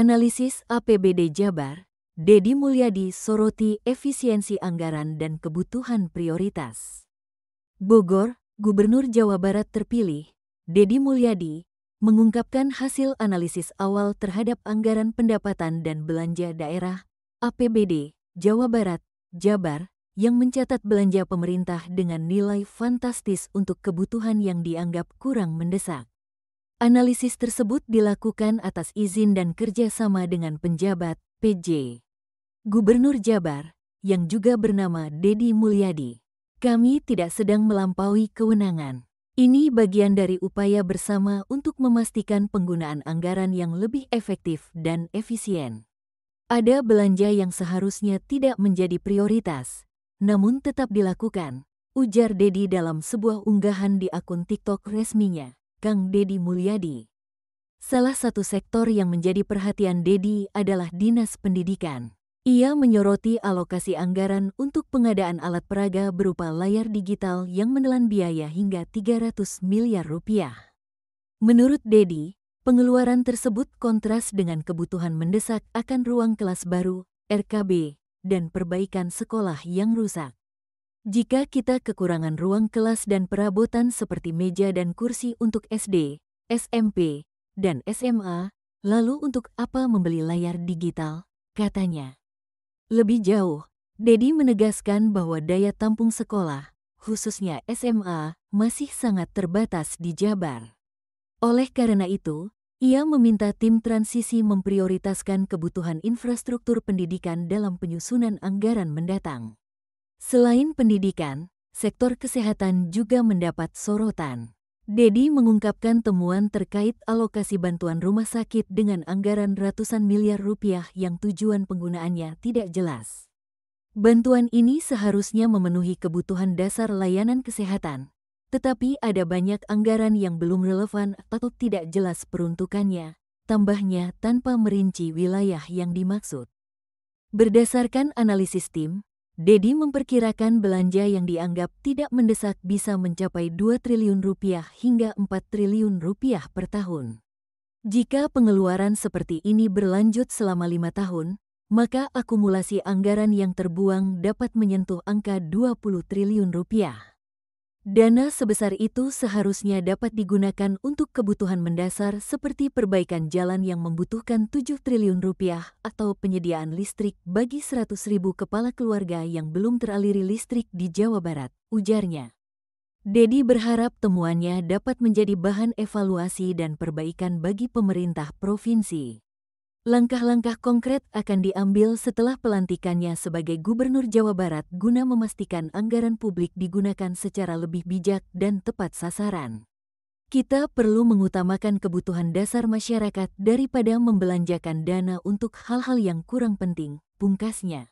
Analisis APBD Jabar, Deddy Mulyadi soroti efisiensi anggaran dan kebutuhan prioritas. Bogor, Gubernur Jawa Barat terpilih, Deddy Mulyadi, mengungkapkan hasil analisis awal terhadap anggaran pendapatan dan belanja daerah APBD Jawa Barat, Jabar, yang mencatat belanja pemerintah dengan nilai fantastis untuk kebutuhan yang dianggap kurang mendesak. Analisis tersebut dilakukan atas izin dan kerjasama dengan penjabat PJ Gubernur Jabar, yang juga bernama Deddy Mulyadi. Kami tidak sedang melampaui kewenangan. Ini bagian dari upaya bersama untuk memastikan penggunaan anggaran yang lebih efektif dan efisien. Ada belanja yang seharusnya tidak menjadi prioritas, namun tetap dilakukan, ujar Deddy dalam sebuah unggahan di akun TikTok resminya, Kang Deddy Mulyadi. Salah satu sektor yang menjadi perhatian Deddy adalah Dinas Pendidikan. Ia menyoroti alokasi anggaran untuk pengadaan alat peraga berupa layar digital yang menelan biaya hingga 300 miliar rupiah. Menurut Deddy, pengeluaran tersebut kontras dengan kebutuhan mendesak akan ruang kelas baru, RKB, dan perbaikan sekolah yang rusak. Jika kita kekurangan ruang kelas dan perabotan seperti meja dan kursi untuk SD, SMP, dan SMA, lalu untuk apa membeli layar digital, katanya. Lebih jauh, Deddy menegaskan bahwa daya tampung sekolah, khususnya SMA, masih sangat terbatas di Jabar. Oleh karena itu, ia meminta tim transisi memprioritaskan kebutuhan infrastruktur pendidikan dalam penyusunan anggaran mendatang. Selain pendidikan, sektor kesehatan juga mendapat sorotan. Deddy mengungkapkan temuan terkait alokasi bantuan rumah sakit dengan anggaran ratusan miliar rupiah yang tujuan penggunaannya tidak jelas. Bantuan ini seharusnya memenuhi kebutuhan dasar layanan kesehatan, tetapi ada banyak anggaran yang belum relevan atau tidak jelas peruntukannya, tambahnya tanpa merinci wilayah yang dimaksud. Berdasarkan analisis tim, Deddy memperkirakan belanja yang dianggap tidak mendesak bisa mencapai 2 triliun rupiah hingga 4 triliun rupiah per tahun. Jika pengeluaran seperti ini berlanjut selama 5 tahun, maka akumulasi anggaran yang terbuang dapat menyentuh angka 20 triliun rupiah. Dana sebesar itu seharusnya dapat digunakan untuk kebutuhan mendasar seperti perbaikan jalan yang membutuhkan 7 triliun rupiah atau penyediaan listrik bagi 100.000 kepala keluarga yang belum teraliri listrik di Jawa Barat, ujarnya. Deddy berharap temuannya dapat menjadi bahan evaluasi dan perbaikan bagi pemerintah provinsi. Langkah-langkah konkret akan diambil setelah pelantikannya sebagai Gubernur Jawa Barat guna memastikan anggaran publik digunakan secara lebih bijak dan tepat sasaran. Kita perlu mengutamakan kebutuhan dasar masyarakat daripada membelanjakan dana untuk hal-hal yang kurang penting, pungkasnya.